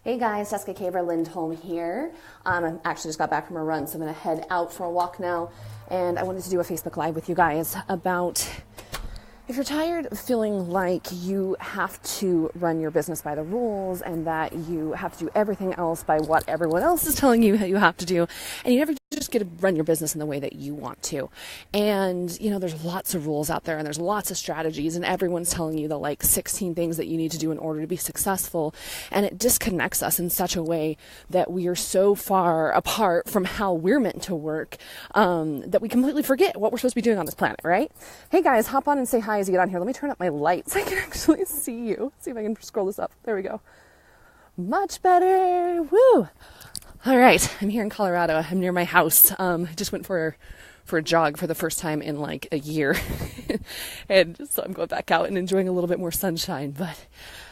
Hey guys, Jessica Caver Lindholm here. I actually just got back from a run, so I'm going to head out for a walk now. And I wanted to do a Facebook Live with you guys about if you're tired of feeling like you have to run your business by the rules and that you have to do everything else by what everyone else is telling you that you have to do, and you never just get to run your business in the way that you want to. And, you know, there's lots of rules out there and there's lots of strategies and everyone's telling you the 16 things that you need to do in order to be successful. And it disconnects us in such a way that we are so far apart from how we're meant to work that we completely forget what we're supposed to be doing on this planet, right? Hey guys, hop on and say hi as you get on here. Let me turn up my lights so I can actually see you. See if I can scroll this up. There we go. Much better. Woo! All right, I'm here in Colorado. I'm near my house. I just went for a jog for the first time in like a year. And so I'm going back out and enjoying a little bit more sunshine. But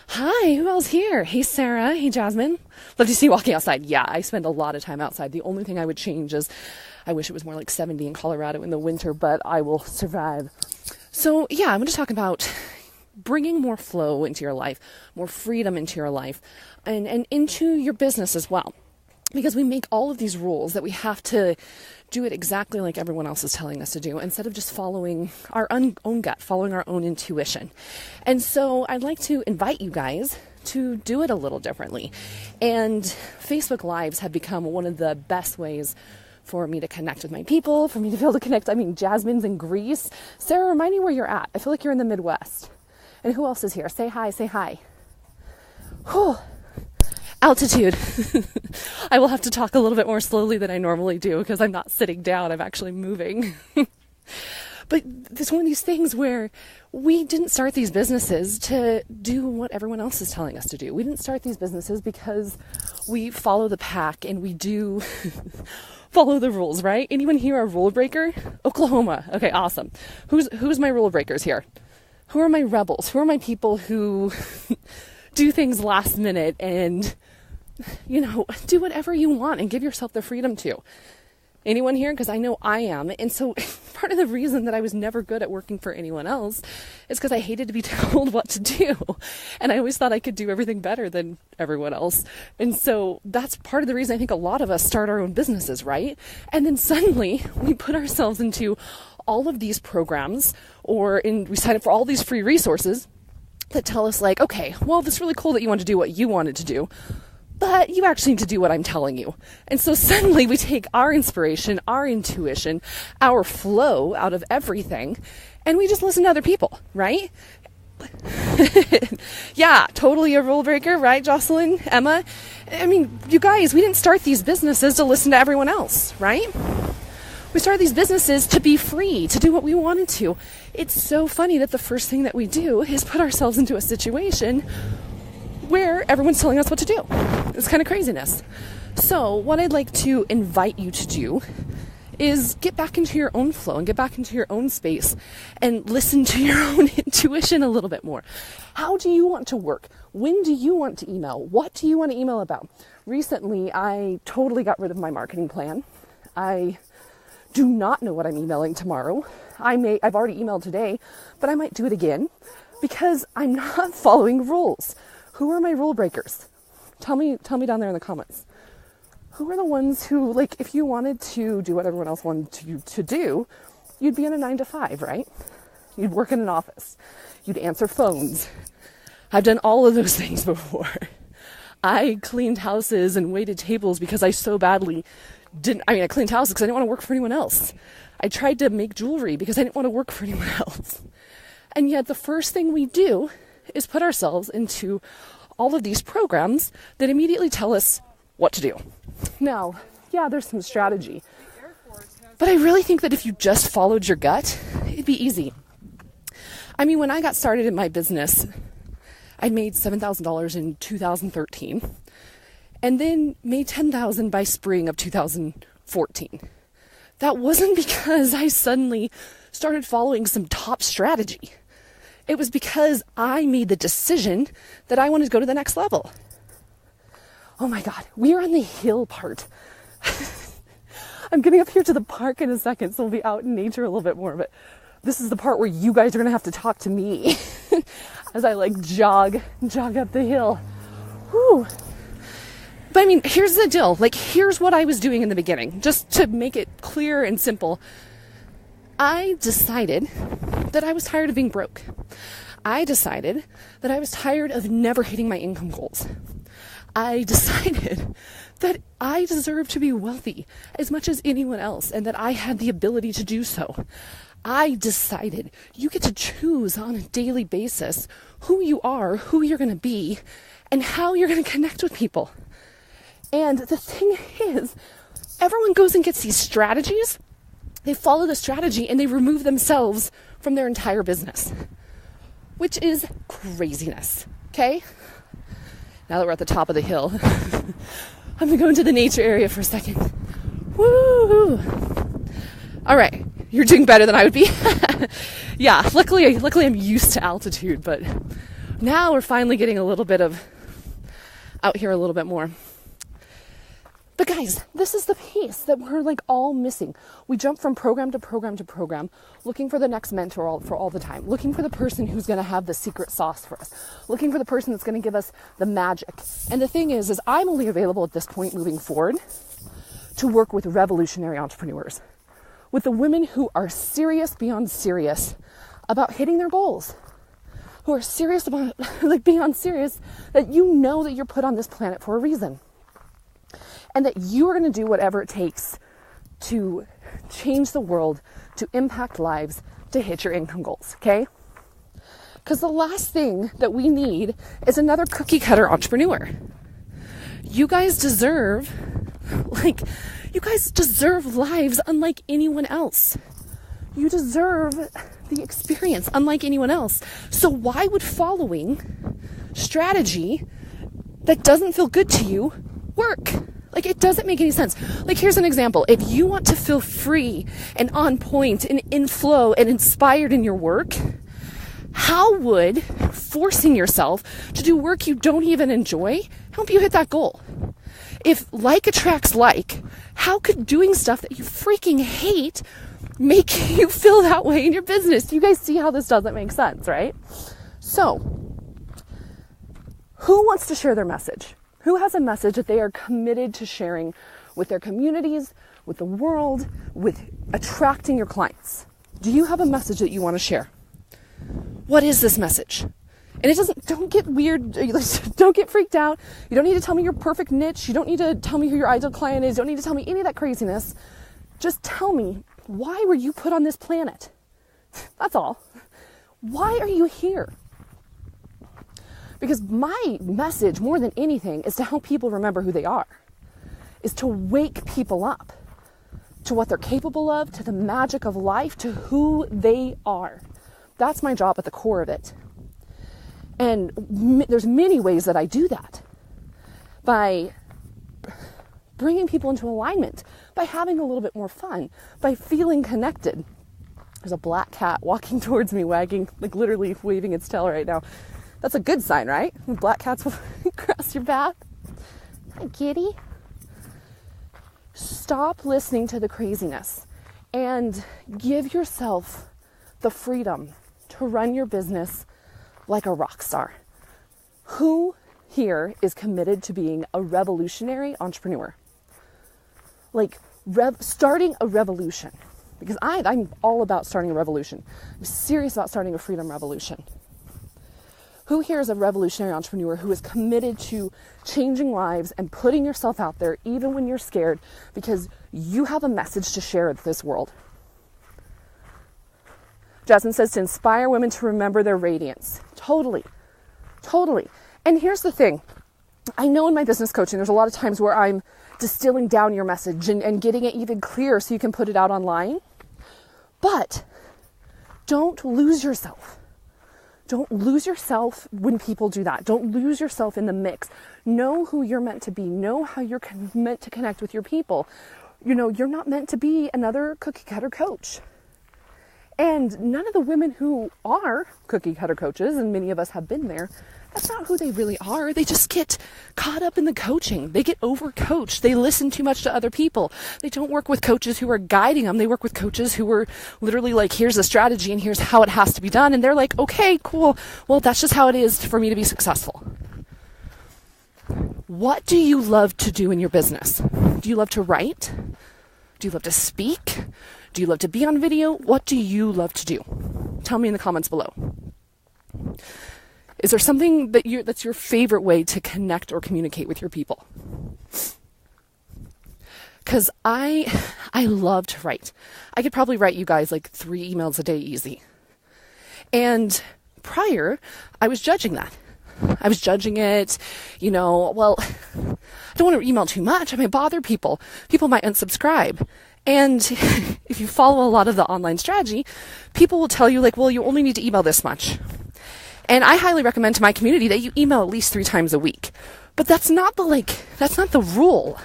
hi, who else here? Hey, Sarah. Hey, Jasmine. Love to see you walking outside. Yeah, I spend a lot of time outside. The only thing I would change is I wish it was more like 70 in Colorado in the winter, but I will survive. So yeah, I'm going to talk about bringing more flow into your life, more freedom into your life, and into your business as well. Because we make all of these rules that we have to do it exactly like everyone else is telling us to do, instead of just following our own gut, following our own intuition. And so I'd like to invite you guys to do it a little differently. And Facebook Lives have become one of the best ways for me to connect with my people, for me to be able to connect. I mean, Jasmine's in Greece. Sarah, remind me where you're at. I feel like you're in the Midwest. And who else is here? Say hi, say hi. Whew. Altitude. I will have to talk a little bit more slowly than I normally do because I'm not sitting down. I'm actually moving. But it's one of these things where we didn't start these businesses to do what everyone else is telling us to do. We didn't start these businesses because we follow the pack and we do follow the rules, right? Anyone here a rule breaker? Oklahoma. Okay, awesome. Who's my rule breakers here? Who are my rebels? Who are my people who do things last minute and, you know, do whatever you want and give yourself the freedom to? Anyone here? Because I know I am. And so part of the reason that I was never good at working for anyone else is because I hated to be told what to do. And I always thought I could do everything better than everyone else. And so that's part of the reason I think a lot of us start our own businesses, right? And then suddenly we put ourselves into all of these programs we sign up for all these free resources that tell us like, okay, well, it's really cool that you want to do what you wanted to do, but you actually need to do what I'm telling you. And so suddenly we take our inspiration, our intuition, our flow out of everything, and we just listen to other people, right? Yeah, totally a rule breaker, right, Jocelyn, Emma? I mean, you guys, we didn't start these businesses to listen to everyone else, right? We started these businesses to be free, to do what we wanted to. It's so funny that the first thing that we do is put ourselves into a situation where everyone's telling us what to do. It's kind of craziness. So what I'd like to invite you to do is get back into your own flow and get back into your own space and listen to your own intuition a little bit more. How do you want to work? When do you want to email? What do you want to email about? Recently, I totally got rid of my marketing plan. I do not know what I'm emailing tomorrow. I've already emailed today, but I might do it again because I'm not following rules. Who are my rule breakers? Tell me down there in the comments. Who are the ones who, like, if you wanted to do what everyone else wanted you to do, you'd be in a 9-to-5, right? You'd work in an office. You'd answer phones. I've done all of those things before. I cleaned houses and waited tables because I so badly I cleaned houses because I didn't want to work for anyone else. I tried to make jewelry because I didn't want to work for anyone else. And yet the first thing we do is put ourselves into all of these programs that immediately tell us what to do. Now, yeah, there's some strategy. But I really think that if you just followed your gut, it'd be easy. I mean, when I got started in my business, I made $7,000 in 2013. And then made $10,000 by spring of 2014. That wasn't because I suddenly started following some top strategy. It was because I made the decision that I wanted to go to the next level. Oh my God, we are on the hill part. I'm getting up here to the park in a second, so we'll be out in nature a little bit more, but this is the part where you guys are going to have to talk to me as I jog up the hill. Whew. But I mean, here's the deal. Like, here's what I was doing in the beginning, just to make it clear and simple. I decided that I was tired of being broke. I decided that I was tired of never hitting my income goals. I decided that I deserve to be wealthy as much as anyone else, and that I had the ability to do so. I decided you get to choose on a daily basis who you are, who you're going to be, and how you're going to connect with people. And the thing is, everyone goes and gets these strategies. They follow the strategy and they remove themselves from their entire business, which is craziness. Okay? Now that we're at the top of the hill, I'm going to go into the nature area for a second. Woo! All right. You're doing better than I would be. Yeah, luckily I'm used to altitude, but now we're finally getting a little bit of out here a little bit more. But guys, this is the piece that we're like all missing. We jump from program to program to program, looking for the next mentor for all the time, looking for the person who's going to have the secret sauce for us, looking for the person that's going to give us the magic. And the thing is I'm only available at this point moving forward to work with revolutionary entrepreneurs, with the women who are serious beyond serious about hitting their goals, who are serious about, like, beyond serious, that you know that you're put on this planet for a reason. And that you are going to do whatever it takes to change the world, to impact lives, to hit your income goals, okay? Because the last thing that we need is another cookie cutter entrepreneur. You guys deserve lives unlike anyone else. You deserve the experience unlike anyone else. So why would following strategy that doesn't feel good to you work? Like, it doesn't make any sense. Like, here's an example. If you want to feel free and on point and in flow and inspired in your work, how would forcing yourself to do work you don't even enjoy help you hit that goal? If like attracts like, how could doing stuff that you freaking hate make you feel that way in your business? You guys see how this doesn't make sense, right? So, who wants to share their message? Who has a message that they are committed to sharing with their communities, with the world, with attracting your clients? Do you have a message that you want to share? What is this message? And don't get weird, don't get freaked out. You don't need to tell me your perfect niche. You don't need to tell me who your ideal client is. You don't need to tell me any of that craziness. Just tell me, why were you put on this planet? That's all. Why are you here? Because my message, more than anything, is to help people remember who they are, is to wake people up to what they're capable of, to the magic of life, to who they are. That's my job at the core of it. And there's many ways that I do that. By bringing people into alignment, by having a little bit more fun, by feeling connected. There's a black cat walking towards me, wagging, like literally waving its tail right now. That's a good sign, right? When black cats will cross your path. Hi, kitty. Stop listening to the craziness and give yourself the freedom to run your business like a rock star. Who here is committed to being a revolutionary entrepreneur? Like starting a revolution. Because I'm all about starting a revolution. I'm serious about starting a freedom revolution. Who here is a revolutionary entrepreneur who is committed to changing lives and putting yourself out there even when you're scared because you have a message to share with this world? Jasmine says to inspire women to remember their radiance. Totally. And here's the thing. I know in my business coaching, there's a lot of times where I'm distilling down your message and getting it even clearer so you can put it out online. But don't lose yourself. Don't lose yourself when people do that. Don't lose yourself in the mix. Know who you're meant to be. Know how you're meant to connect with your people. You know, you're not meant to be another cookie cutter coach. And none of the women who are cookie cutter coaches, and many of us have been there, that's not who they really are. They just get caught up in the coaching. They get over-coached. They listen too much to other people. They don't work with coaches who are guiding them. They work with coaches who are literally like, here's the strategy and here's how it has to be done. And they're like, okay, cool. Well, that's just how it is for me to be successful. What do you love to do in your business? Do you love to write? Do you love to speak? Do you love to be on video? What do you love to do? Tell me in the comments below. Is there something that's your favorite way to connect or communicate with your people? Because I love to write. I could probably write you guys like 3 emails a day easy. And prior, I was judging that. I was judging it, well, I don't want to email too much. I might bother people. People might unsubscribe. And if you follow a lot of the online strategy, people will tell you like, well, you only need to email this much. And I highly recommend to my community that you email at least 3 times a week. But that's not the rule.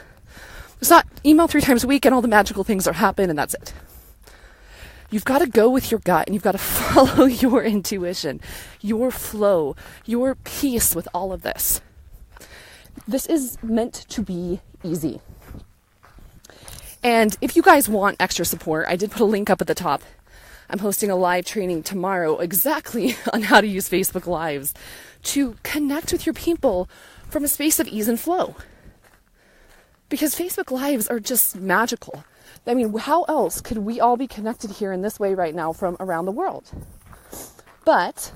It's not email 3 times a week and all the magical things that happen and that's it. You've got to go with your gut and you've got to follow your intuition, your flow, your peace with all of this. This is meant to be easy. And if you guys want extra support, I did put a link up at the top. I'm hosting a live training tomorrow exactly on how to use Facebook Lives to connect with your people from a space of ease and flow. Because Facebook Lives are just magical. I mean, how else could we all be connected here in this way right now from around the world? But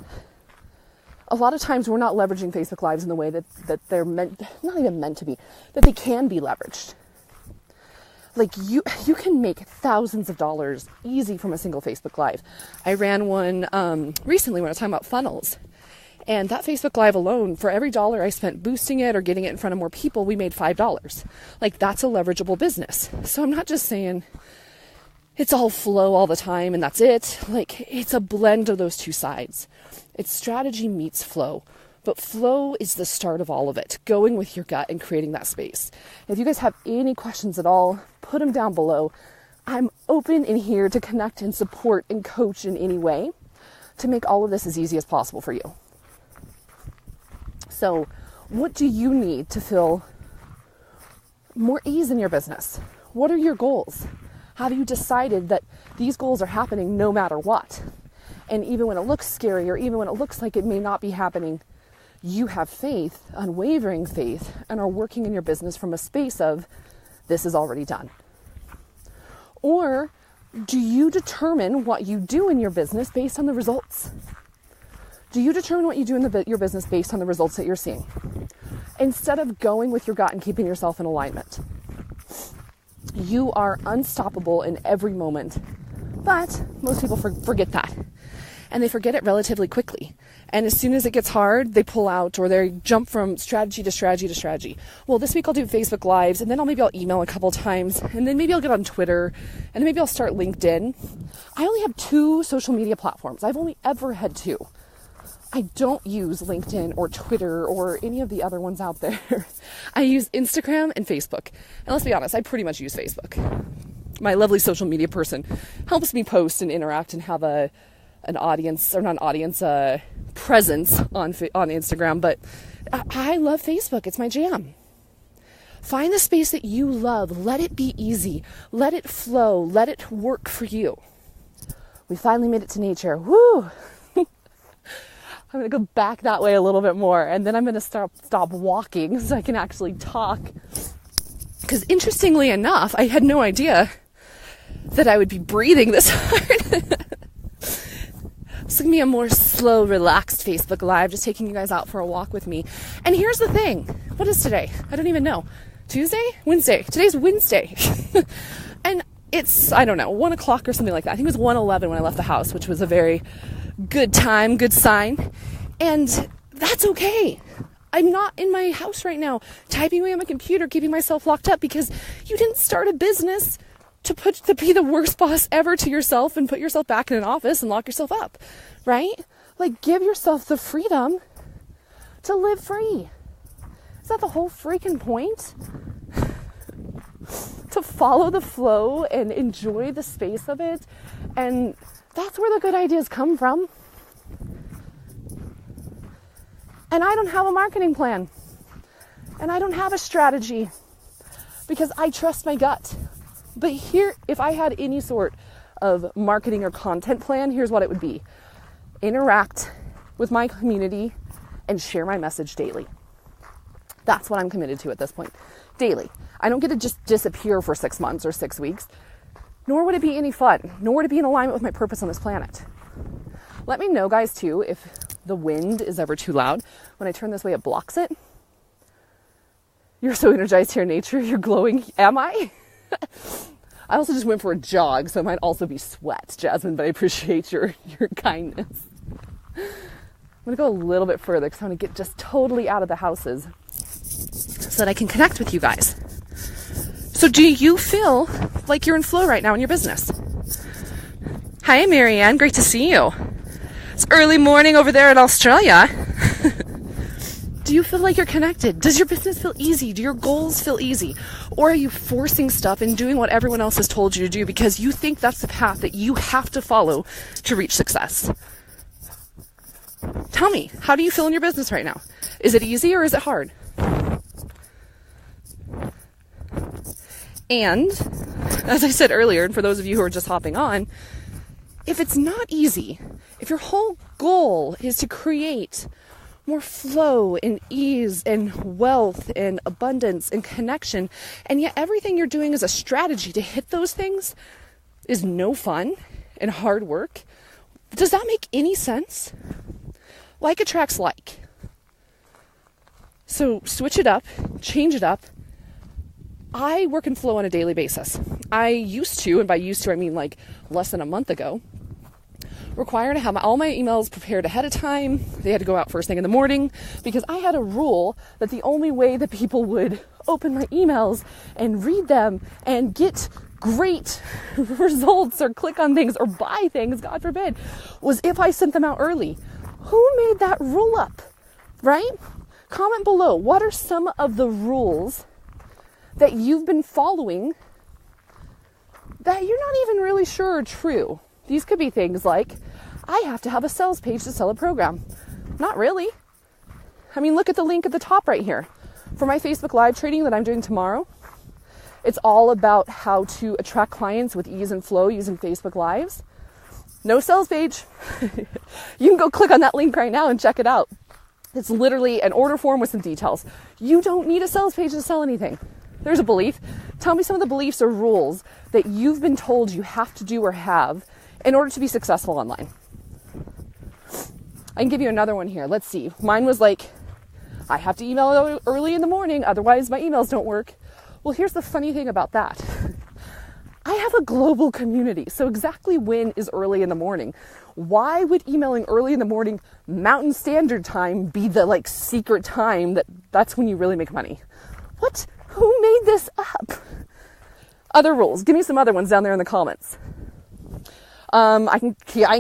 a lot of times we're not leveraging Facebook Lives in the way that they're not even meant to be, that they can be leveraged. Like you can make thousands of dollars easy from a single Facebook Live. I ran one recently when I was talking about funnels. And that Facebook Live alone, for every dollar I spent boosting it or getting it in front of more people, we made $5. Like, that's a leverageable business. So I'm not just saying it's all flow all the time and that's it. Like, it's a blend of those two sides. It's strategy meets flow. But flow is the start of all of it, going with your gut and creating that space. If you guys have any questions at all, put them down below. I'm open in here to connect and support and coach in any way to make all of this as easy as possible for you. So what do you need to feel more ease in your business? What are your goals? Have you decided that these goals are happening no matter what? And even when it looks scary or even when it looks like it may not be happening, you have faith, unwavering faith, and are working in your business from a space of this is already done. Or do you determine what you do in your business based on the results? Do you determine what you do in your business based on the results that you're seeing? Instead of going with your gut and keeping yourself in alignment. You are unstoppable in every moment. But most people forget that. And they forget it relatively quickly. And as soon as it gets hard, they pull out or they jump from strategy to strategy to strategy. Well, this week I'll do Facebook Lives and then maybe I'll email a couple times and then maybe I'll get on Twitter and then maybe I'll start LinkedIn. I only have 2 social media platforms. I've only ever had 2. I don't use LinkedIn or Twitter or any of the other ones out there. I use Instagram and Facebook. And let's be honest, I pretty much use Facebook. My lovely social media person helps me post and interact and have an audience, or not an audience, a presence on Instagram. But I love Facebook. It's my jam. Find the space that you love. Let it be easy. Let it flow. Let it work for you. We finally made it to nature. Woo! I'm going to go back that way a little bit more, and then I'm going to stop walking so I can actually talk. Because interestingly enough, I had no idea that I would be breathing this hard. It's going to be a more slow, relaxed Facebook Live, just taking you guys out for a walk with me. And here's the thing. What is today? I don't even know. Tuesday? Wednesday. Today's Wednesday. And it's, I don't know, 1 o'clock or something like that. I think it was 1:11 when I left the house, which was a very good time, good sign. And that's okay. I'm not in my house right now typing away on my computer, keeping myself locked up, because you didn't start a business to be the worst boss ever to yourself and put yourself back in an office and lock yourself up, right? Like, give yourself the freedom to live free. Is that the whole freaking point? To follow the flow and enjoy the space of it. And that's where the good ideas come from. And I don't have a marketing plan. And I don't have a strategy. Because I trust my gut. But here, if I had any sort of marketing or content plan, here's what it would be. Interact with my community and share my message daily. That's what I'm committed to at this point. Daily. I don't get to just disappear for 6 months or 6 weeks, nor would it be any fun, nor would it be in alignment with my purpose on this planet. Let me know, guys, too, if the wind is ever too loud. When I turn this way, it blocks it. You're so energized here in nature. You're glowing. Am I? I also just went for a jog, so it might also be sweat, Jasmine, but I appreciate your kindness. I'm going to go a little bit further because I want to get just totally out of the houses so that I can connect with you guys. So do you feel like you're in flow right now in your business? Hi, Marianne. Great to see you. It's early morning over there in Australia. Do you feel like you're connected? Does your business feel easy? Do your goals feel easy? Or are you forcing stuff and doing what everyone else has told you to do because you think that's the path that you have to follow to reach success? Tell me, how do you feel in your business right now? Is it easy or is it hard? And, as I said earlier, and for those of you who are just hopping on, if it's not easy, if your whole goal is to create more flow and ease and wealth and abundance and connection, and yet everything you're doing as a strategy to hit those things is no fun and hard work, does that make any sense? Like attracts like. So switch it up, change it up. I work in flow on a daily basis. I used to, and by used to I mean like less than a month ago, required to have all my emails prepared ahead of time. They had to go out first thing in the morning because I had a rule that the only way that people would open my emails and read them and get great results or click on things or buy things, God forbid, was if I sent them out early. Who made that rule up, right? Comment below. What are some of the rules that you've been following that you're not even really sure are true? These could be things like, I have to have a sales page to sell a program. Not really. I mean, look at the link at the top right here. For my Facebook Live training that I'm doing tomorrow, it's all about how to attract clients with ease and flow using Facebook Lives. No sales page. You can go click on that link right now and check it out. It's literally an order form with some details. You don't need a sales page to sell anything. There's a belief. Tell me some of the beliefs or rules that you've been told you have to do or have in order to be successful online. I can give you another one here. Let's see. Mine was like, I have to email early in the morning, otherwise my emails don't work. Well, here's the funny thing about that. I have a global community. So exactly when is early in the morning? Why would emailing early in the morning Mountain Standard Time be the secret time that's when you really make money? What? Who made this up? Other rules. Give me some other ones down there in the comments. I can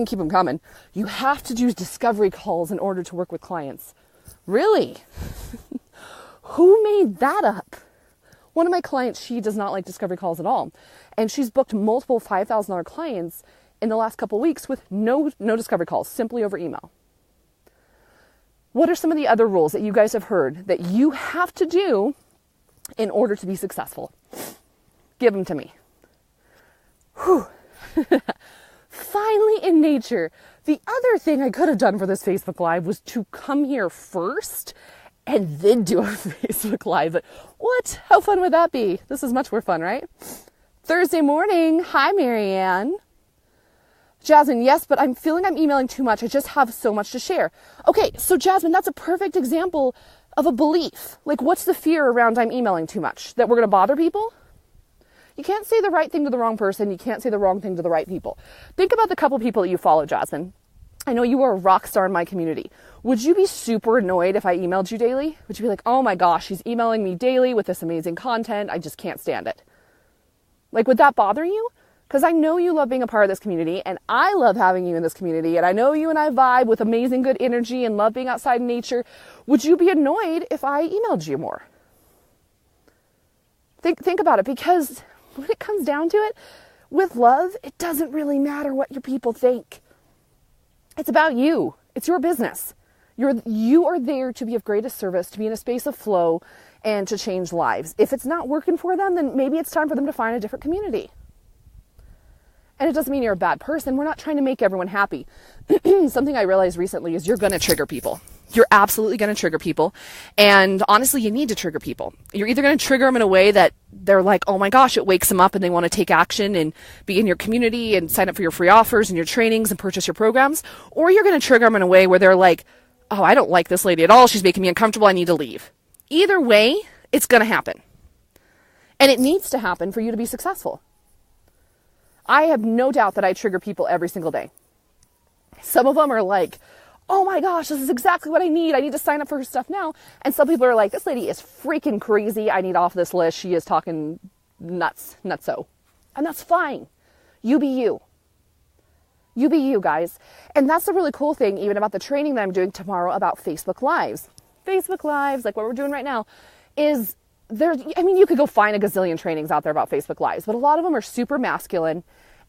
keep them coming. You have to do discovery calls in order to work with clients. Really? Who made that up? One of my clients, she does not like discovery calls at all. And she's booked multiple $5,000 clients in the last couple of weeks with no discovery calls, simply over email. What are some of the other rules that you guys have heard that you have to do in order to be successful? Give them to me. Whew. Finally in nature. The other thing I could have done for this Facebook Live was to come here first and then do a Facebook Live. But what? How fun would that be? This is much more fun, right? Thursday morning. Hi, Marianne. Jasmine, yes, but I'm feeling I'm emailing too much. I just have so much to share. Okay, so Jasmine, that's a perfect example of a belief. What's the fear around I'm emailing too much? That we're going to bother people? You can't say the right thing to the wrong person. You can't say the wrong thing to the right people. Think about the couple people that you follow, Jasmine. I know you are a rock star in my community. Would you be super annoyed if I emailed you daily? Would you be like, oh my gosh, she's emailing me daily with this amazing content. I just can't stand it. Would that bother you? Because I know you love being a part of this community, and I love having you in this community, and I know you and I vibe with amazing good energy and love being outside in nature. Would you be annoyed if I emailed you more? Think about it, because when it comes down to it, with love, it doesn't really matter what your people think. It's about you. It's your business. You are there to be of greatest service, to be in a space of flow, and to change lives. If it's not working for them, then maybe it's time for them to find a different community. And it doesn't mean you're a bad person. We're not trying to make everyone happy. Something I realized recently is you're going to trigger people. You're absolutely going to trigger people. And honestly, you need to trigger people. You're either going to trigger them in a way that they're like, oh my gosh, it wakes them up and they want to take action and be in your community and sign up for your free offers and your trainings and purchase your programs. Or you're going to trigger them in a way where they're like, oh, I don't like this lady at all. She's making me uncomfortable. I need to leave. Either way, it's going to happen. And it needs to happen for you to be successful. I have no doubt that I trigger people every single day. Some of them are like, oh my gosh, this is exactly what I need. I need to sign up for her stuff now. And some people are like, this lady is freaking crazy. I need off this list. She is talking nutso. And that's fine. You be you. You be you, guys. And that's the really cool thing, even about the training that I'm doing tomorrow about Facebook Lives. Facebook Lives, like what we're doing right now, is you could go find a gazillion trainings out there about Facebook Lives, but a lot of them are super masculine.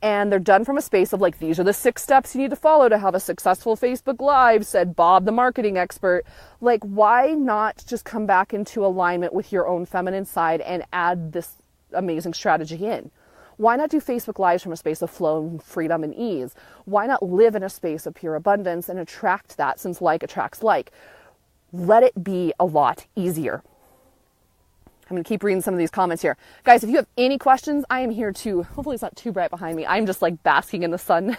And they're done from a space of like, these are the 6 steps you need to follow to have a successful Facebook Live, said Bob, the marketing expert. Like, why not just come back into alignment with your own feminine side and add this amazing strategy in? Why not do Facebook Lives from a space of flow and freedom and ease? Why not live in a space of pure abundance and attract that, since like attracts like? Let it be a lot easier. I'm going to keep reading some of these comments here. Guys, if you have any questions, I am here too. Hopefully it's not too bright behind me. I'm just like basking in the sun.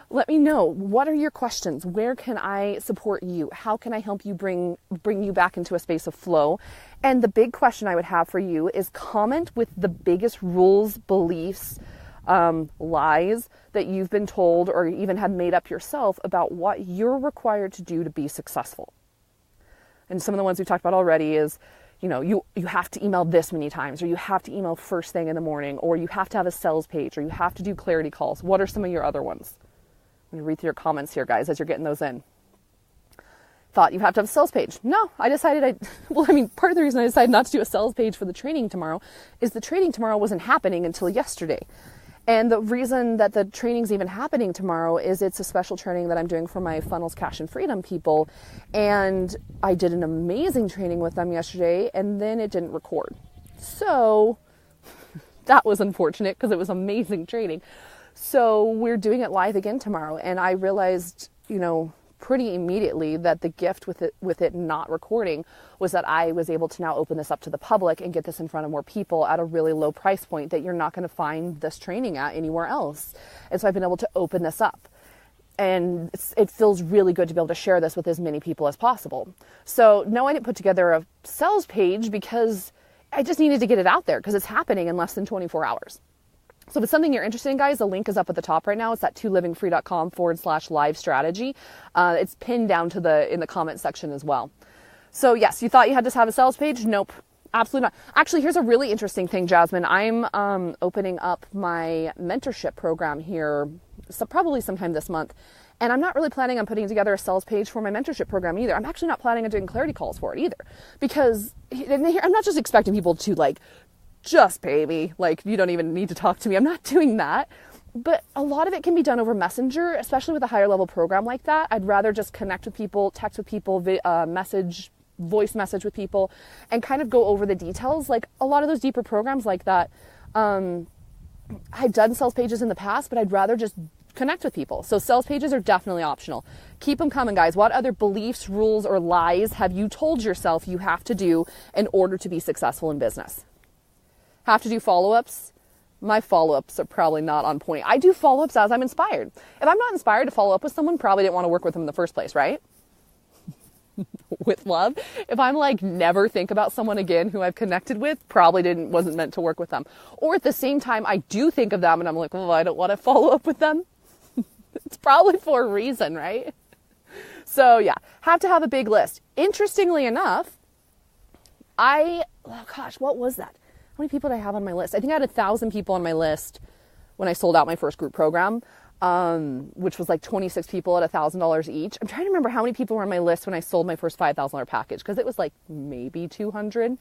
Let me know. What are your questions? Where can I support you? How can I help you bring you back into a space of flow? And the big question I would have for you is comment with the biggest rules, beliefs, lies that you've been told or even had made up yourself about what you're required to do to be successful. And some of the ones we talked about already is, you have to email this many times, or you have to email first thing in the morning, or you have to have a sales page, or you have to do clarity calls. What are some of your other ones? I'm going to read through your comments here, guys, as you're getting those in. Thought you have to have a sales page. No, part of the reason I decided not to do a sales page for the training tomorrow is the training tomorrow wasn't happening until yesterday. And the reason that the training's even happening tomorrow is it's a special training that I'm doing for my Funnels, Cash, and Freedom people. And I did an amazing training with them yesterday, and then it didn't record. So that was unfortunate because it was amazing training. So we're doing it live again tomorrow. And I realized, pretty immediately that the gift with it not recording was that I was able to now open this up to the public and get this in front of more people at a really low price point that you're not going to find this training at anywhere else. And so I've been able to open this up. And it feels really good to be able to share this with as many people as possible. So no, I didn't put together a sales page because I just needed to get it out there because it's happening in less than 24 hours. So if it's something you're interested in, guys, the link is up at the top right now. It's at ToLivingFree.com/live strategy. It's pinned down in the comment section as well. So yes, you thought you had to have a sales page? Nope, absolutely not. Actually, here's a really interesting thing, Jasmine. I'm opening up my mentorship program here, probably sometime this month. And I'm not really planning on putting together a sales page for my mentorship program either. I'm actually not planning on doing clarity calls for it either. Because I'm not just expecting people to just pay me, you don't even need to talk to me. I'm not doing that. But a lot of it can be done over Messenger, especially with a higher level program like that. I'd rather just connect with people, text with people, voice message with people, and kind of go over the details. Like a lot of those deeper programs like that, I've done sales pages in the past, but I'd rather just connect with people. So sales pages are definitely optional. Keep them coming, guys. What other beliefs, rules, or lies have you told yourself you have to do in order to be successful in business? Have to do follow-ups? My follow-ups are probably not on point. I do follow-ups as I'm inspired. If I'm not inspired to follow up with someone, probably didn't want to work with them in the first place, right? With love. If I'm never think about someone again who I've connected with, probably wasn't meant to work with them. Or at the same time, I do think of them and I'm like, oh, I don't want to follow up with them. It's probably for a reason, right? So yeah, have to have a big list. Interestingly enough, what was that? How many people did I have on my list? I think I had 1,000 people on my list when I sold out my first group program, which was 26 people at $1,000 each. I'm trying to remember how many people were on my list when I sold my first $5,000 package, because it was maybe 200.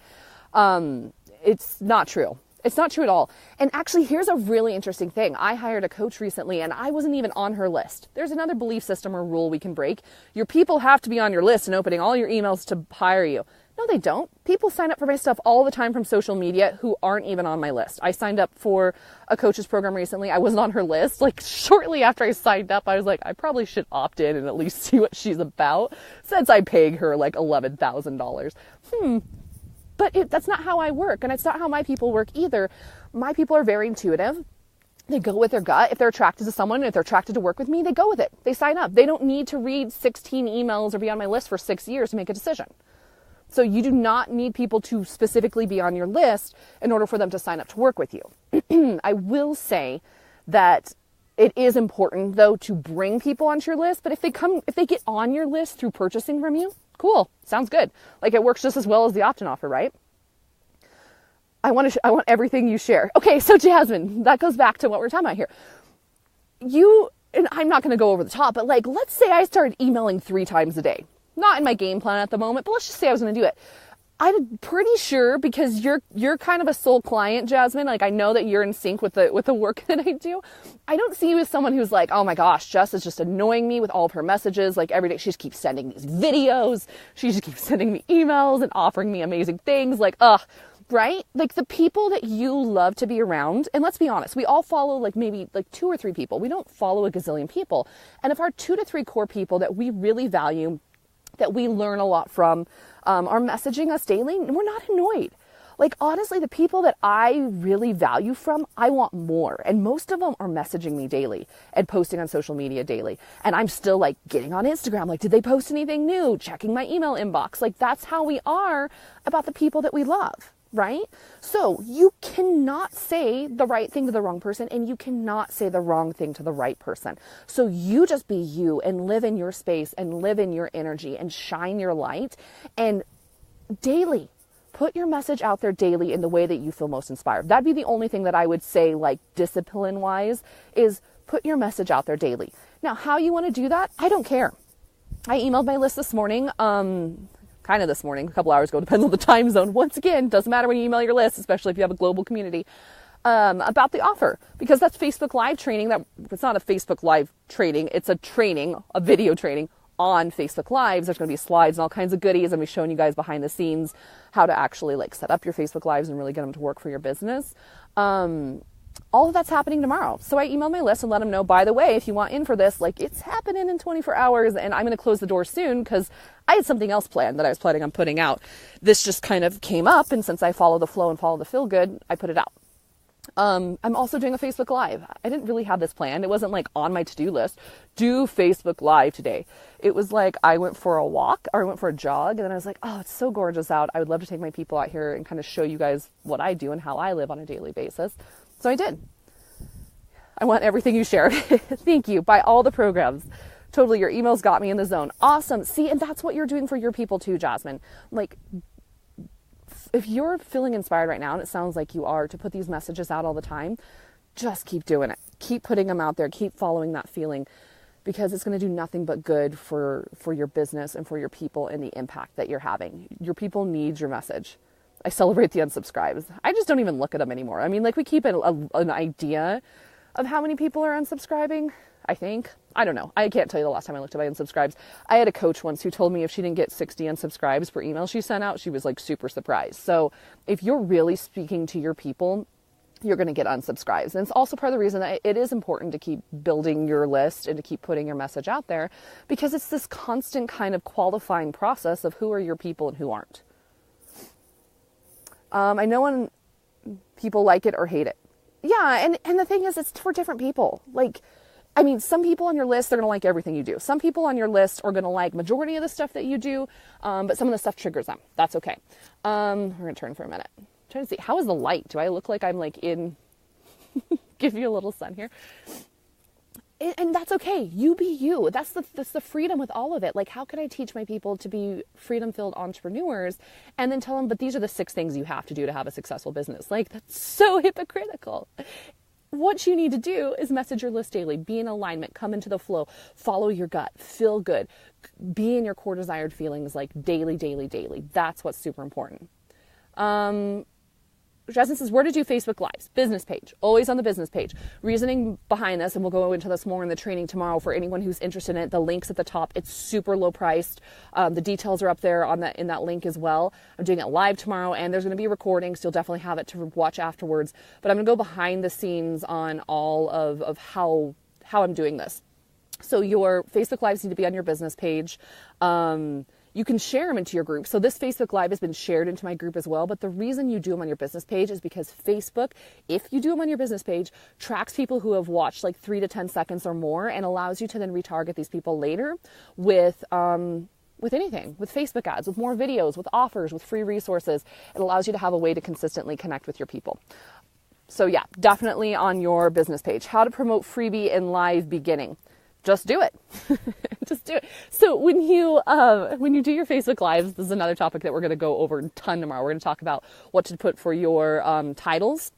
It's not true. It's not true at all. And actually, here's a really interesting thing. I hired a coach recently and I wasn't even on her list. There's another belief system or rule we can break. Your people have to be on your list and opening all your emails to hire you. No, they don't. People sign up for my stuff all the time from social media who aren't even on my list. I signed up for a coach's program recently. I wasn't on her list. Like shortly after I signed up, I was like, I probably should opt in and at least see what she's about since I paid her like $11,000. But that's not how I work. And it's not how my people work either. My people are very intuitive. They go with their gut. If they're attracted to someone, if they're attracted to work with me, they go with it. They sign up. They don't need to read 16 emails or be on my list for 6 years to make a decision. So you do not need people to specifically be on your list in order for them to sign up to work with you. I will say that it is important though to bring people onto your list, but if they get on your list through purchasing from you, cool. Sounds good. Like it works just as well as the opt-in offer, right? I want everything you share. Okay. So Jasmine, that goes back to what we're talking about here. And I'm not going to go over the top, but like, let's say I started emailing 3 times a day. Not in my game plan at the moment, but let's just say I was going to do it. I'm pretty sure because you're kind of a soul client, Jasmine. Like I know that you're in sync with the work that I do. I don't see you as someone who's like, oh my gosh, Jess is just annoying me with all of her messages. Like every day she just keeps sending these videos. She just keeps sending me emails and offering me amazing things. Like, right? Like the people that you love to be around. And let's be honest, we all follow like maybe like 2 or 3 people. We don't follow a gazillion people. And if our 2 to 3 core people that we really value, that we learn a lot from, are messaging us daily, we're not annoyed. Like honestly, the people that I really value from, I want more. And most of them are messaging me daily and posting on social media daily. And I'm still like getting on Instagram. Like, did they post anything new? Checking my email inbox. Like that's how we are about the people that we love. Right? So you cannot say the right thing to the wrong person and you cannot say the wrong thing to the right person. So you just be you and live in your space and live in your energy and shine your light and daily put your message out there daily in the way that you feel most inspired. That'd be the only thing that I would say like discipline wise is put your message out there daily. Now, how you want to do that? I don't care. I emailed my list this morning. Kind of this morning, a couple hours ago, depends on the time zone. Once again, doesn't matter when you email your list, especially if you have a global community, about the offer, because that's Facebook Live training. That it's not a Facebook Live training. It's a training, a video training on Facebook Lives. There's going to be slides and all kinds of goodies. I'm going to be showing you guys behind the scenes how to actually like set up your Facebook Lives and really get them to work for your business. All of that's happening tomorrow. So I emailed my list and let them know, by the way, if you want in for this, like it's happening in 24 hours and I'm going to close the door soon because I had something else planned that I was planning on putting out. This just kind of came up. And since I follow the flow and follow the feel good, I put it out. I'm also doing a Facebook Live. I didn't really have this planned. It wasn't like on my to-do list, do Facebook Live today. It was like I went for a walk or I went for a jog and then I was like, oh, it's so gorgeous out. I would love to take my people out here and kind of show you guys what I do and how I live on a daily basis. So I did. I want everything you share. Thank you. Buy all the programs. Totally. Your emails got me in the zone. Awesome. See, and that's what you're doing for your people too, Jasmine. Like if you're feeling inspired right now, and it sounds like you are, to put these messages out all the time, just keep doing it. Keep putting them out there. Keep following that feeling because it's going to do nothing but good for your business and for your people and the impact that you're having. Your people need your message. I celebrate the unsubscribes. I just don't even look at them anymore. I mean, like we keep an idea of how many people are unsubscribing, I think. I don't know. I can't tell you the last time I looked at my unsubscribes. I had a coach once who told me if she didn't get 60 unsubscribes per email she sent out, she was like super surprised. So if you're really speaking to your people, you're going to get unsubscribes. And it's also part of the reason that it is important to keep building your list and to keep putting your message out there because it's this constant kind of qualifying process of who are your people and who aren't. I know when people like it or hate it. Yeah, and the thing is, it's for different people. Like, I mean, some people on your list, they're going to like everything you do. Some people on your list are going to like majority of the stuff that you do, but some of the stuff triggers them. That's okay. We're going to turn for a minute. I'm trying to see, how is the light? Do I look like I'm like in, give you a little sun here? And that's okay. You be you. That's the freedom with all of it. Like, how can I teach my people to be freedom-filled entrepreneurs and then tell them, but these are the 6 things you have to do to have a successful business? Like, that's so hypocritical. What you need to do is message your list daily, be in alignment, come into the flow, follow your gut, feel good, be in your core desired feelings like daily, daily, daily. That's what's super important. Jasmine says, where to do Facebook Lives? Business page, always on the business page. Reasoning behind this, and we'll go into this more in the training tomorrow for anyone who's interested in it. The link's at the top. It's super low priced. The details are up there in that link as well. I'm doing it live tomorrow, and there's going to be recordings, so you'll definitely have it to watch afterwards. But I'm going to go behind the scenes on all of how I'm doing this. So your Facebook Lives need to be on your business page. You can share them into your group. So this Facebook Live has been shared into my group as well. But the reason you do them on your business page is because Facebook, if you do them on your business page, tracks people who have watched like 3 to 10 seconds or more and allows you to then retarget these people later with anything, with Facebook ads, with more videos, with offers, with free resources. It allows you to have a way to consistently connect with your people. So yeah, definitely on your business page. How to promote freebie in live beginning. Just do it. Just do it. So when you do your Facebook Lives, this is another topic that we're going to go over a ton tomorrow. We're going to talk about what to put for your titles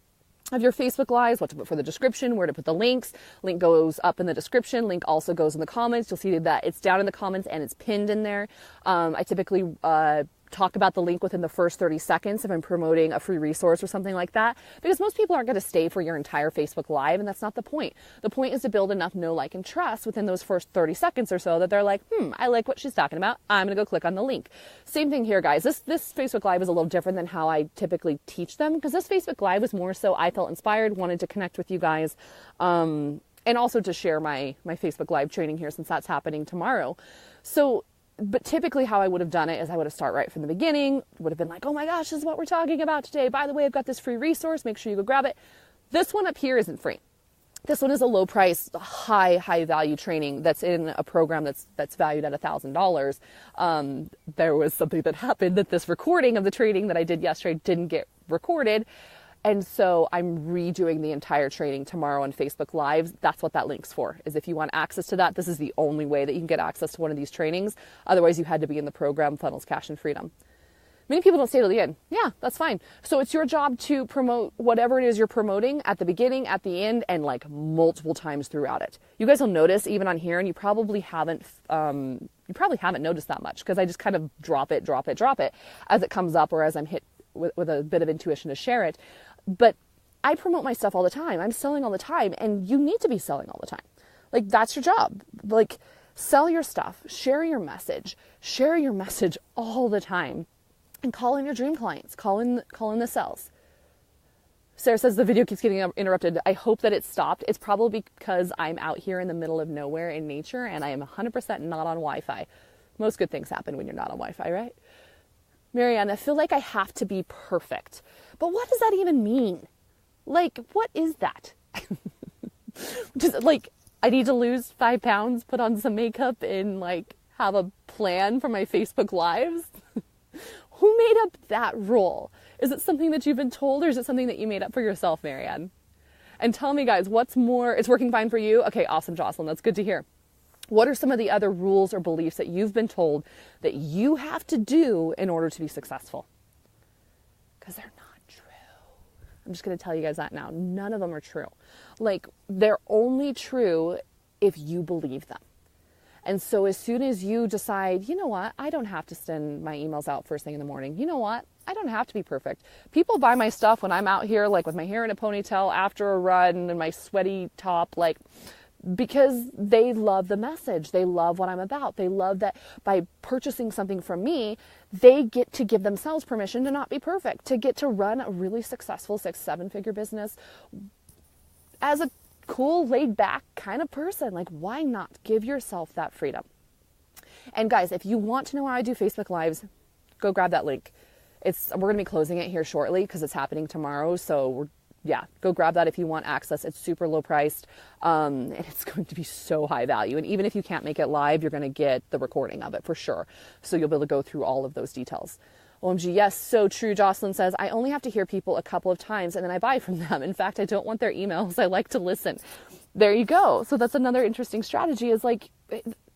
of your Facebook Lives, what to put for the description, where to put the links. Link goes up in the description. Link also goes in the comments. You'll see that it's down in the comments and it's pinned in there. I typically talk about the link within the first 30 seconds if I'm promoting a free resource or something like that, because most people aren't going to stay for your entire Facebook Live, and that's not the point. The point is to build enough know, like, and trust within those first 30 seconds or so that they're like, I like what she's talking about. I'm going to go click on the link. Same thing here, guys. This Facebook Live is a little different than how I typically teach them, because this Facebook Live was more so I felt inspired, wanted to connect with you guys, and also to share my Facebook Live training here, since that's happening tomorrow. But typically how I would have done it is I would have started right from the beginning, would have been like, oh my gosh, this is what we're talking about today. By the way, I've got this free resource. Make sure you go grab it. This one up here isn't free. This one is a low price, high value training that's in a program that's valued at $1,000. There was something that happened that this recording of the training that I did yesterday didn't get recorded. And so I'm redoing the entire training tomorrow on Facebook Lives. That's what that link's for, is if you want access to that, this is the only way that you can get access to one of these trainings. Otherwise, you had to be in the program Funnels, Cash, and Freedom. Many people don't stay till the end. Yeah, that's fine. So it's your job to promote whatever it is you're promoting at the beginning, at the end, and like multiple times throughout it. You guys will notice even on here, and you probably haven't noticed that much, because I just kind of drop it as it comes up, or as I'm hit with a bit of intuition to share it. But I promote my stuff all the time. I'm selling all the time, and you need to be selling all the time. Like, that's your job. Like, sell your stuff, share your message all the time, and call in your dream clients, call in the sales. Sarah says the video keeps getting interrupted. I hope that it stopped. It's probably because I'm out here in the middle of nowhere in nature, and I am 100% not on Wi-Fi. Most good things happen when you're not on Wi-Fi, right? Marianne, I feel like I have to be perfect. But what does that even mean? Like, what is that? Just like, I need to lose 5 pounds, put on some makeup, and like have a plan for my Facebook Lives? Who made up that rule? Is it something that you've been told, or is it something that you made up for yourself, Marianne? And tell me, guys, what's more, it's working fine for you? Okay, awesome, Jocelyn. That's good to hear. What are some of the other rules or beliefs that you've been told that you have to do in order to be successful? Because they're not true. I'm just going to tell you guys that now. None of them are true. Like, they're only true if you believe them. And so as soon as you decide, you know what, I don't have to send my emails out first thing in the morning. You know what, I don't have to be perfect. People buy my stuff when I'm out here, like with my hair in a ponytail after a run and my sweaty top, like, because they love the message. They love what I'm about. They love that by purchasing something from me, they get to give themselves permission to not be perfect, to get to run a really successful 6-7-figure business as a cool, laid back kind of person. Like, why not give yourself that freedom? And guys, if you want to know how I do Facebook Lives, go grab that link. We're going to be closing it here shortly because it's happening tomorrow. So go grab that if you want access. It's super low priced, and it's going to be so high value. And even if you can't make it live, you're going to get the recording of it for sure. So you'll be able to go through all of those details. OMG, yes, so true. Jocelyn says, I only have to hear people a couple of times and then I buy from them. In fact, I don't want their emails. I like to listen. There you go. So that's another interesting strategy, is like,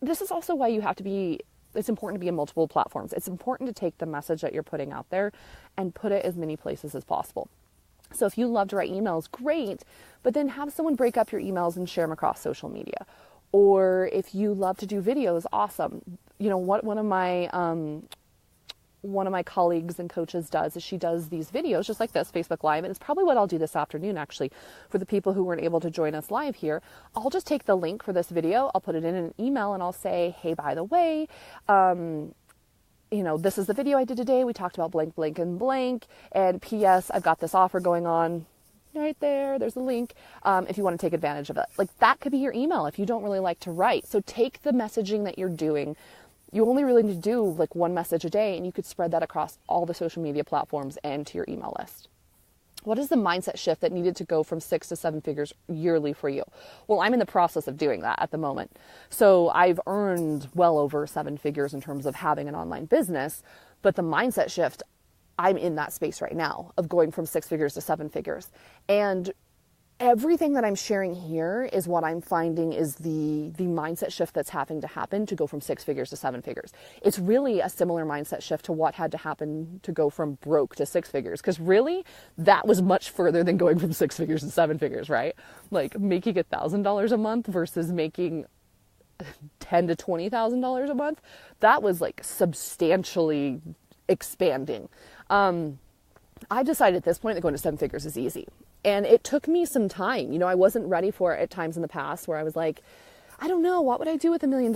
this is also why it's important to be in multiple platforms. It's important to take the message that you're putting out there and put it as many places as possible. So if you love to write emails, great, but then have someone break up your emails and share them across social media. Or if you love to do videos, awesome. You know what, one of my one of my colleagues and coaches does is she does these videos just like this, Facebook Live, and it's probably what I'll do this afternoon actually for the people who weren't able to join us live here. I'll just take the link for this video, I'll put it in an email, and I'll say, hey, by the way, this is the video I did today. We talked about blank, blank, and blank, and P.S. I've got this offer going on right there. There's a link if you want to take advantage of it. Like, that could be your email if you don't really like to write. So take the messaging that you're doing. You only really need to do like one message a day, and you could spread that across all the social media platforms and to your email list. What is the mindset shift that needed to go from 6 to 7 figures yearly for you? Well, I'm in the process of doing that at the moment. So I've earned well over 7 figures in terms of having an online business, but the mindset shift, I'm in that space right now of going from 6 figures to 7 figures. And everything that I'm sharing here is what I'm finding is the mindset shift that's having to happen to go from 6 figures to 7 figures. It's really a similar mindset shift to what had to happen to go from broke to 6 figures. Because really, that was much further than going from 6 figures to 7 figures, right? Like making $1,000 a month versus making $10,000 to $20,000 a month. That was like substantially expanding. I decided at this point that going to 7 figures is easy. And it took me some time. I wasn't ready for it at times in the past where I was like, I don't know, what would I do with $1 million?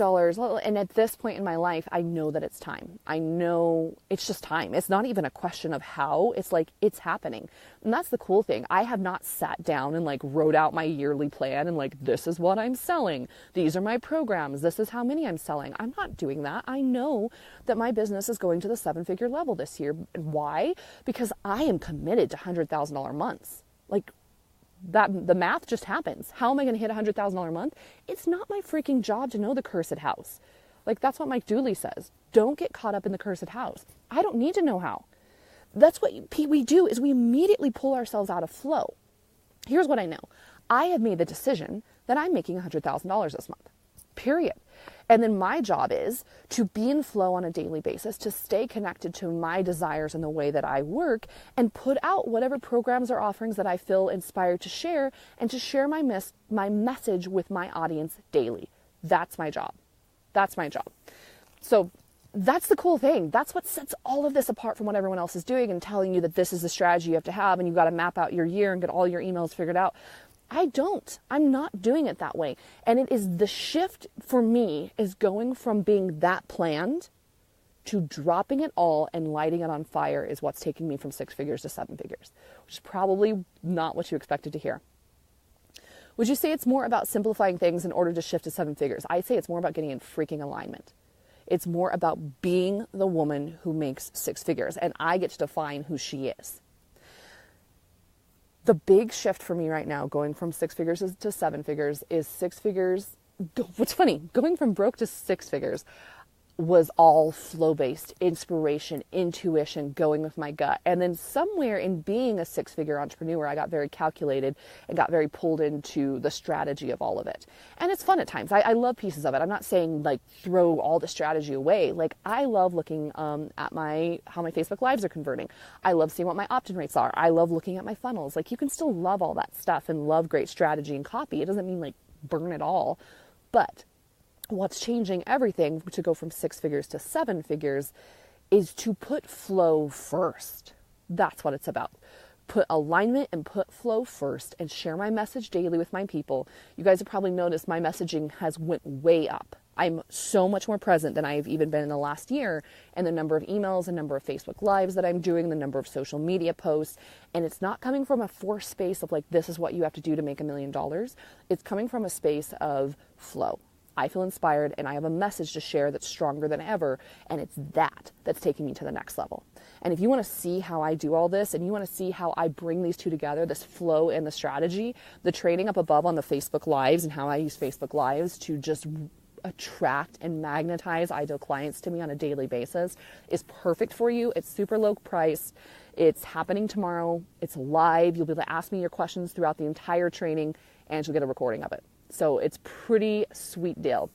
And at this point in my life, I know that it's time. I know it's just time. It's not even a question of how. It's like, it's happening. And that's the cool thing. I have not sat down and like wrote out my yearly plan and like, this is what I'm selling. These are my programs. This is how many I'm selling. I'm not doing that. I know that my business is going to the 7-figure level this year. Why? Because I am committed to $100,000 months. Like, that the math just happens. How am I going to hit $100,000 a month? It's not my freaking job to know the cursed house. Like, that's what Mike Dooley says. Don't get caught up in the cursed house. I don't need to know how. That's what we do, is we immediately pull ourselves out of flow. Here's what I know. I have made the decision that I'm making $100,000 this month. Period. And then my job is to be in flow on a daily basis, to stay connected to my desires in the way that I work, and put out whatever programs or offerings that I feel inspired to share, and to share my message with my audience daily. That's my job. That's my job. So that's the cool thing. That's what sets all of this apart from what everyone else is doing and telling you that this is the strategy you have to have and you've got to map out your year and get all your emails figured out. I don't. I'm not doing it that way. And it is the shift for me is going from being that planned to dropping it all and lighting it on fire is what's taking me from 6 figures to 7 figures, which is probably not what you expected to hear. Would you say it's more about simplifying things in order to shift to 7 figures? I'd say it's more about getting in freaking alignment. It's more about being the woman who makes 6 figures, and I get to define who she is. The big shift for me right now, going from 6 figures to 7 figures, is 6 figures. What's funny, going from broke to 6 figures was all flow-based, inspiration, intuition, going with my gut. And then somewhere in being a 6-figure entrepreneur, I got very calculated and got very pulled into the strategy of all of it. And it's fun at times. I love pieces of it. I'm not saying like throw all the strategy away. Like, I love looking at how my Facebook Lives are converting. I love seeing what my opt-in rates are. I love looking at my funnels. Like, you can still love all that stuff and love great strategy and copy. It doesn't mean like burn it all. But what's changing everything to go from 6 figures to 7 figures is to put flow first. That's what it's about. Put alignment and put flow first, and share my message daily with my people. You guys have probably noticed my messaging has went way up. I'm so much more present than I've even been in the last year, and the number of emails, the number of Facebook Lives that I'm doing, the number of social media posts. And it's not coming from a forced space of like, this is what you have to do to make $1 million. It's coming from a space of flow. I feel inspired and I have a message to share that's stronger than ever. And it's that's taking me to the next level. And if you want to see how I do all this, and you want to see how I bring these two together, this flow and the strategy, the training up above on the Facebook Lives and how I use Facebook Lives to just attract and magnetize ideal clients to me on a daily basis is perfect for you. It's super low price. It's happening tomorrow. It's live. You'll be able to ask me your questions throughout the entire training, and you'll get a recording of it. So it's pretty sweet deal.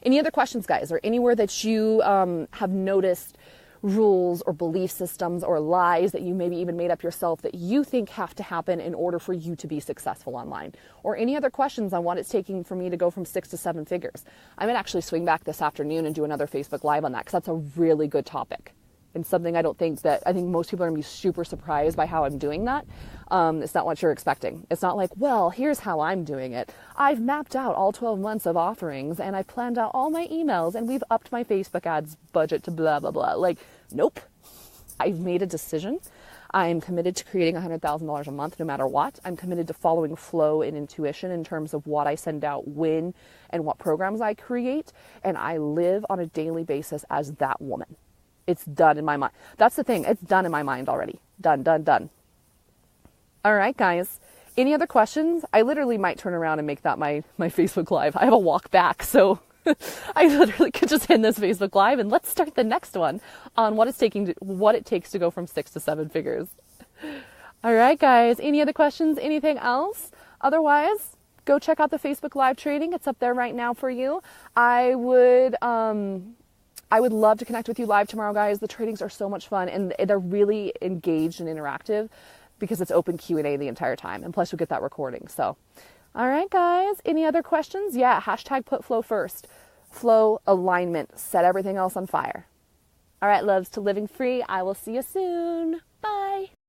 Any other questions, guys, or anywhere that you have noticed rules or belief systems or lies that you maybe even made up yourself that you think have to happen in order for you to be successful online? Or any other questions on what it's taking for me to go from 6 to 7 figures? I might actually swing back this afternoon and do another Facebook Live on that, because that's a really good topic. and something I think most people are going to be super surprised by how I'm doing that. It's not what you're expecting. It's not like, well, here's how I'm doing it. I've mapped out all 12 months of offerings and I've planned out all my emails and we've upped my Facebook ads budget to blah, blah, blah. Like, nope. I've made a decision. I'm committed to creating $100,000 a month no matter what. I'm committed to following flow and intuition in terms of what I send out, when, and what programs I create. And I live on a daily basis as that woman. It's done in my mind. That's the thing. It's done in my mind already. Done, done, done. All right, guys. Any other questions? I literally might turn around and make that my Facebook Live. I have a walk back, so I literally could just end this Facebook Live and let's start the next one on what it takes to go from 6 to 7 figures. All right, guys. Any other questions? Anything else? Otherwise, go check out the Facebook Live training. It's up there right now for you. I would love to connect with you live tomorrow, guys. The trainings are so much fun and they're really engaged and interactive because it's open Q&A the entire time. And plus you'll get that recording. So, all right, guys. Any other questions? Yeah. # put flow first. Flow, alignment, set everything else on fire. All right, loves, to living free. I will see you soon. Bye.